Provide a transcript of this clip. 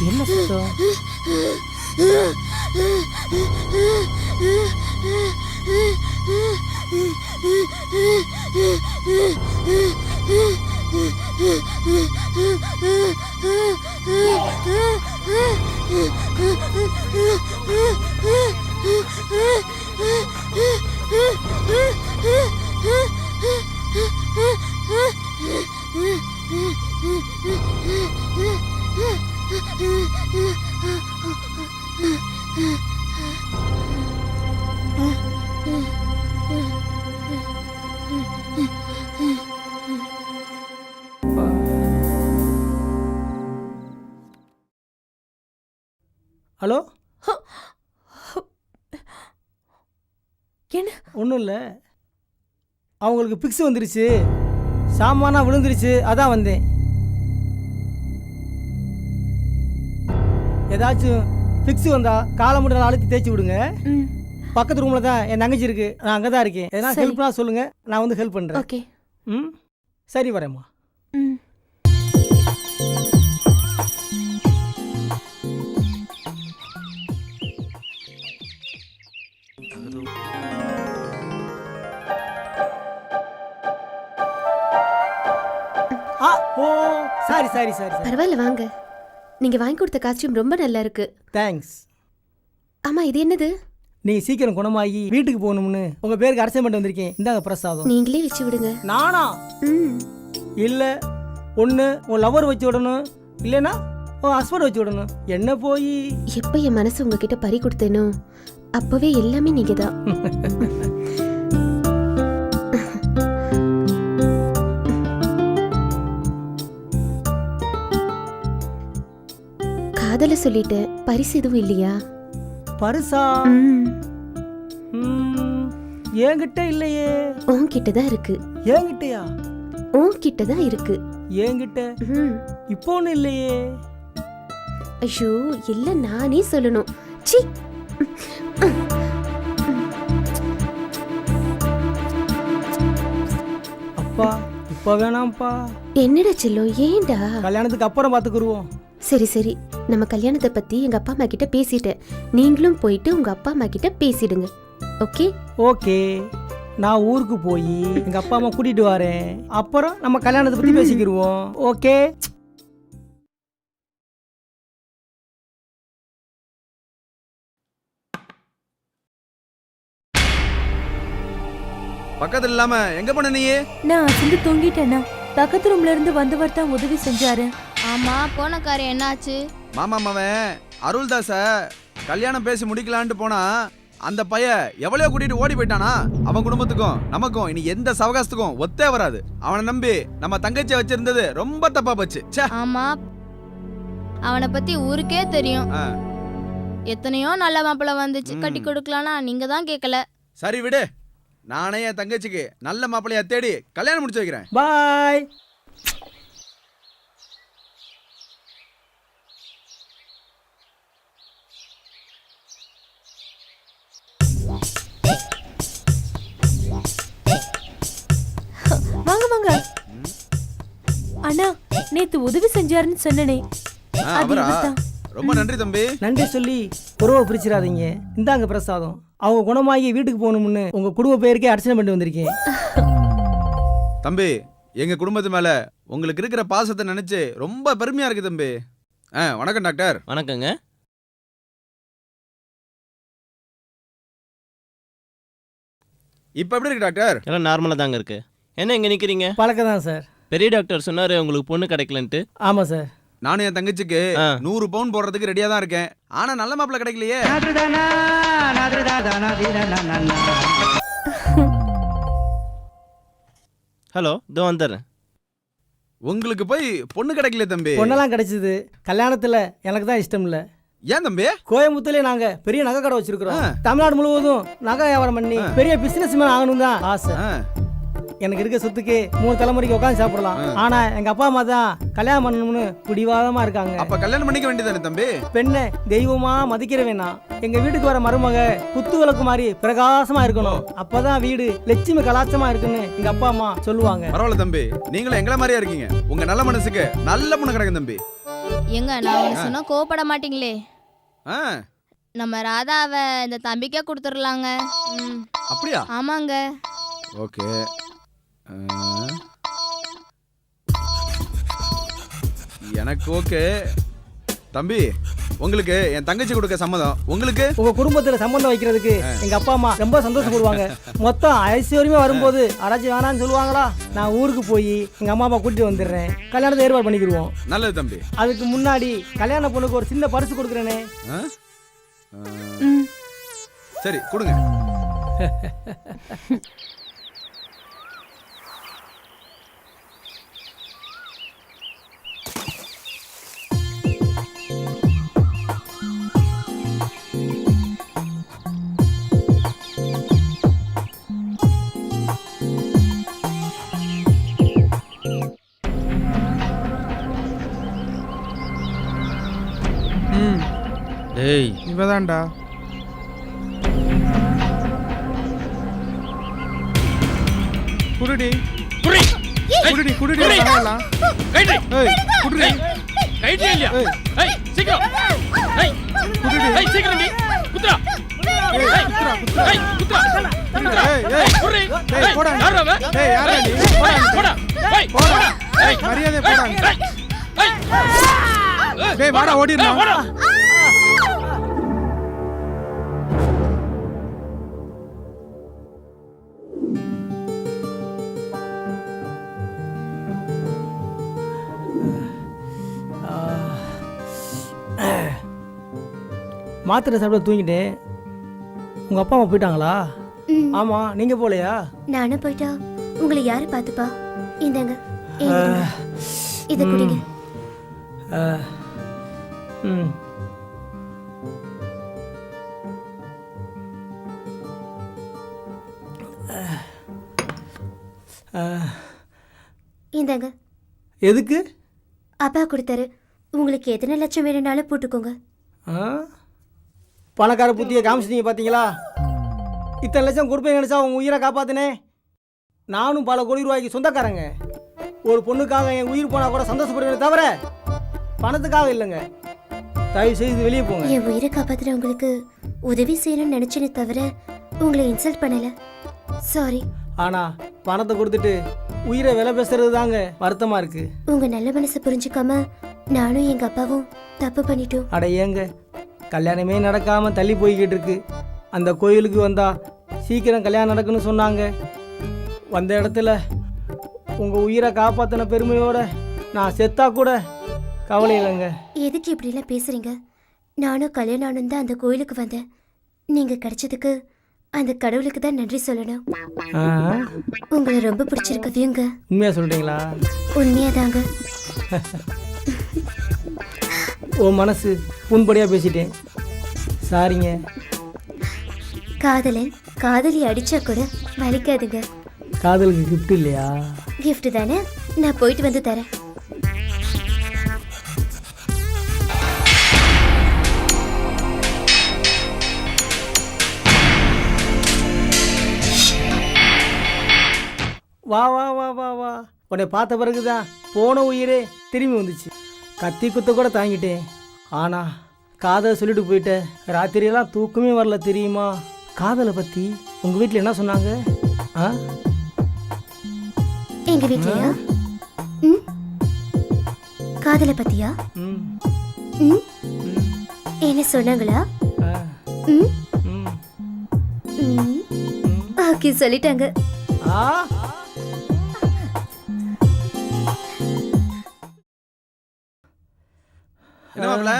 என்ன சத்தம்? ஹலோ, என்ன? ஒன்றும் இல்லை, அவங்களுக்கு பிக்ஸ் வந்துருச்சு, சாமானா விழுந்துருச்சு, அதான் வந்தேன். ஏதாச்சும் பிக்ஸ் வந்தா காலை மட்டும் அழுத்தி தேய்ச்சி விடுங்க. பக்கத்து ரூம்ல தான் என் தங்கச்சி இருக்கு, நான் அங்கே தான் இருக்கேன். எதனா ஹெல்ப்னா சொல்லுங்க, நான் வந்து ஹெல்ப் பண்ணுறேன். ஓகே. ம், சரி, வரேம்மா. ஓ, சாரி சாரி சாரி. பரவாயில்ல, வாங்க. நீங்க வாங்கி கொடுத்த காஸ்டியூம் ரொம்ப நல்லா இருக்கு. தேங்க்ஸ். ஆமா, இது என்னது? நீங்க சீக்கிரம் குணமாகி வீட்டுக்கு போகணும்னு உங்க பேருக்கு அரசை பண்ணிட்டு வந்திருக்கேன். இந்தாங்க பிரசாதம். நீங்களே வச்சு விடுங்க. நானா? இல்ல, ஒண்ணு உன் லவர் வச்சு விடணும், இல்லைன்னா உன் ஹஸ்பண்ட் வச்சு விடணும். என்ன போய் எப்ப என் மனசு உங்ககிட்ட பறி கொடுத்தேனோ அப்பவே எல்லாமே நீங்க தான். காதல சொல்லிட்டேன், பரிசு எதுவும் இல்லையா? பரிசா? என்கிட்ட இல்லையே. உன்கிட்ட தான் இருக்கு. என்கிட்டயா? உன்கிட்ட தான் இருக்கு. என்கிட்ட இப்போ ஒன்றும் இல்லையே. ஐயோ, இல்ல, நானே சொல்லணும். சி, அப்பா இப்ப வேணாம்ப்பா. என்னடா செல்லம், ஏன்டா? கல்யாணத்துக்கு அப்புறம் பாத்துக்குருவோம். சரி சரி, நம்ம கல்யாணத்தை பத்தி எங்க அப்பா அம்மா கிட்ட பேசிட்டேன். நீங்களும் போயிட்டு உங்க அப்பா அம்மா கிட்ட பேசிடுங்க. ஓகே? ஓகே, நான் ஊருக்கு போய் எங்க அப்பா அம்மா கூட்டிட்டு வரேன். அப்புறம் நம்ம கல்யாணத்தை பத்தி பேசிக்கிருவோம். ஓகே? பக்கத்துல இல்லாம எங்க போன நீ? நான் அசந்து தூங்கிட்டேன்னா பக்கத்து ரூம்ல இருந்து வந்தவர் தான் உதவி செஞ்சாரு. ஆமா, போன காரியம் என்னாச்சு? மாமா மவன் அருள்தாச கல்யாணம் பேசி முடிக்கலான்ட்டு போனா அந்த பைய எவ்வளவு கூட்டிட்டு ஓடி போயிட்டானா. அவன் குடும்பத்துக்கும் நமக்கும் இனி எந்த சவகாசத்துக்கும் ஒத்தே வராது. அவனை நம்பி நம்ம தங்கச்சியை வச்சிருந்தது ரொம்ப தப்பா போச்சு. ஆமா, அவனை பத்தி ஊருக்கே தெரியும். எத்தனையோ நல்ல மாப்பிள்ளை வந்துச்சு, கட்டி கொடுக்கலாம்னா நீங்க தான் கேட்கல. சரி விடு, நானே என் தங்கச்சிக்கு நல்ல மாப்பிள்ளையா தேடி கல்யாணம் முடிச்சு வைக்கிறேன். பாய். வாங்க வாங்க. அண்ணா, நேத்து உதவி செஞ்சாருன்னு சொன்னனே, அவரா? ரொம்ப நன்றி தம்பி. நன்றி சொல்லி உறவை பிரிச்சிடாதீங்க. இந்தாங்க பிரசாதம். அவங்க குணமாகி வீட்டுக்கு போகணும்னு உங்க குடும்ப பேருக்கே அர்ச்சனை பண்ணி வந்திருக்கேன். தம்பி, எங்க குடும்பத்து மேல உங்களுக்கு இருக்கிற பாசத்தை நினைச்சு ரொம்ப பெருமையா இருக்கு தம்பி. வணக்கம் டாக்டர். வணக்கங்க. இப்ப எப்படி இருக்கு டாக்டர்? எல்லாம் நார்மலா தாங்க இருக்கு. என்ன இங்க நிக்கிறீங்க? பழக்கம் தான் சார். பெரிய டாக்டர் சொன்னாரு உங்களுக்கு பொண்ணு கிடைக்கலன்ட்டு. ஆமா சார். நானும் என் தங்கச்சிக்கு 100 பவுன் போடுறதுக்கு ரெடியா தான் இருக்கேன். ஆனா நல்ல மாப்பிள்ள கிடைக்கலையே. ஹலோ, இதோ வந்துடுறேன். உங்களுக்கு போய் பொண்ணு கிடைக்கல தம்பி. பொண்ணெல்லாம் கிடைச்சது, கல்யாணத்துல எனக்கு தான் இஷ்டம் இல்ல. ஏன் தம்பி? கோயம்புத்தூர்ல நாங்க பெரிய நகை கடை வச்சிருக்கிறோம். தமிழ்நாடு முழுவதும் நகை வியாபாரம் பண்ணி பெரிய பிசினஸ் மேன் ஆகணும் தான் ஆசை. எனக்கு இருக்க சொத்துக்கு 3 தலைமுறைக்கு உட்காந்து சாப்பிடலாம். ஆனா எங்க அப்பா அம்மா தான் கல்யாணம் பண்ணணும்னு பிடிவாதமா இருக்காங்க. அப்ப கல்யாணம் பண்ணிக்க வேண்டியதானே தம்பி? பெண்ணை தெய்வமா மதிக்கிறவேனா. எங்க வீட்டுக்கு வர மருமக குத்து விளக்கு மாதிரி பிரகாசமா இருக்கணும். அப்பதான் வீடு லட்சுமி கலாச்சமா இருக்குன்னு எங்க அப்பா அம்மா சொல்லுவாங்க. பரவாயில்ல தம்பி, நீங்களும் எங்களை மாதிரியா இருக்கீங்க. உங்க நல்ல மனசுக்கு நல்ல பொண்ணு கிடைக்கும் தம்பி. எங்க நான் ஒன்று சொன்னா கோவப்பட மாட்டீங்களே? ஆ நம்ம ராதாவை இந்த தம்பிக்கே கொடுத்துடலாங்க. ம் அப்படியா? ஆமாங்க. ஓகே. எனக்கு ஓகே. தம்பி, உங்களுக்கு என் தங்கச்சி கொடுக்க சம்மதம். உங்களுக்கு? உங்க குடும்பத்துல சம்பந்தம் வைக்கிறதுக்கு எங்க அப்பா அம்மா ரொம்ப சந்தோஷப்படுவாங்க. மொத்தம் ஐஸ்வர்யமே வரும்போது அராஜி வேணான்னு சொல்லுவாங்களா? நான் ஊருக்கு போய் எங்க அம்மா அப்பா கூட்டிட்டு வந்துடுறேன். கல்யாணத்தை ஏற்பாடு பண்ணிக்கிடுவோம். நல்லது தம்பி. அதுக்கு முன்னாடி கல்யாண பொண்ணுக்கு ஒரு சின்ன பரிசு கொடுக்குறேனே. ஆ? சரி கொடுங்க. டேய் இவதான்டா. குடுடி குடுடி குடுடி வரலாம். ஏய் குடுடி கைடி இல்லையா? ஏய் சீக்கிரம். ஏய் குடுடி. ஏய் சீக்கிரம் டி. குத்ரா. ஏய் குத்ரா குத்ரா. ஏய் குத்ரா. ஏய் குடுடி. ஏய் போடா. யாரவ? ஏய் யாரா நீ? போடா. ஏய் போடா. ஏய் மரியாதை போடா. ஏய் டேய் வாடா ஓடிடா. மாத்திரை சாப்பிட தூங்கிட்டேன். உங்க அப்பா அம்மா போயிட்டாங்களா? ஆமா, நீங்க போலையா? நானும் போயிட்டா உங்களை யாரு பாத்துப்பா? இந்தாங்க இத குடிங்க. ம். இந்தாங்க. எதுக்கு? அப்பா கொடுத்தாரு. உங்களுக்கு எத்தனை லட்சம் வேணும்னாலும் போட்டுக்கோங்க. பணக்கார புத்தியை காமிச்சிட்டீங்க பார்த்தீங்களா? இத்தனை லட்சம் கொடுப்பேன் நினைச்சா உங்க உயிரை காப்பாத்தினே. நானும் பல கோடி ரூபாய்க்கு சொந்தக்காரங்க. ஒரு பொண்ணுக்காக என் உயிர் போனா கூட சந்தோஷப்படுவேன் தவிர பணத்துக்காக இல்லைங்க. தயவு செய்து வெளியே போங்க. என் உயிரை காப்பாத்துற உங்களுக்கு உதவி செய்யணும்னு நினைச்சேனே தவிர உங்களை இன்சல்ட் பண்ணல. சாரி. ஆனா பணத்தை கொடுத்துட்டு உயிரை விலை பேசுறது தாங்க வருத்தமா இருக்கு. உங்க நல்ல மனசை புரிஞ்சுக்காம நானும் எங்க அப்பாவும் தப்பு பண்ணிட்டோம். அட ஏங்க, கல்யாணமே நடக்காம தள்ளி போய்கிட்டு இருக்கு. அந்த கோயிலுக்கு வந்தா சீக்கிரம் கல்யாணம் நடக்குன்னு சொன்னாங்க. வந்த இடத்துல உங்க உயிரை காப்பாத்தின பெருமையோட நான் செத்தா கூட கவலை இல்லைங்க. எதுக்கு இப்படி எல்லாம் பேசுறீங்க? நானும் கல்யாணம் ஆனு தான் அந்த கோயிலுக்கு வந்தேன். நீங்க கிடைச்சதுக்கு அந்த கடவுளுக்கு தான் நன்றி சொல்லணும். உங்களை ரொம்ப பிடிச்சிருக்கதையுங்க. உண்மையா சொல்றீங்களா? உண்மையாதாங்க. உன் மனசு புண்படியா பேசிட்டேன், சாரிங்க. காதலன் காதலி அடிச்சா கூட வலிக்காதுங்க. காதலுக்கு கிஃப்ட் இல்லையா? கிஃப்ட் தானே, நான் போயிட்டு வந்து தரேன். வா வா வா வா வா. உன்னை பார்த்த பிறகுதான் போன உயிரே திரும்பி வந்துச்சு. கத்தி குத்த கூட தாங்கிட்டேன். ஆனா காதலை சொல்லிட்டு போயிட்டேன். ராத்திரியெல்லாம் தூக்கமே வரல தெரியுமா? காதலை பத்தி உங்க வீட்டில் என்ன சொன்னாங்க? எங்க வீட்லயா? காதலை பத்தியா? என்ன சொன்னாங்களா? ஓகே சொல்லிட்டாங்க. என்ன மாப்ள?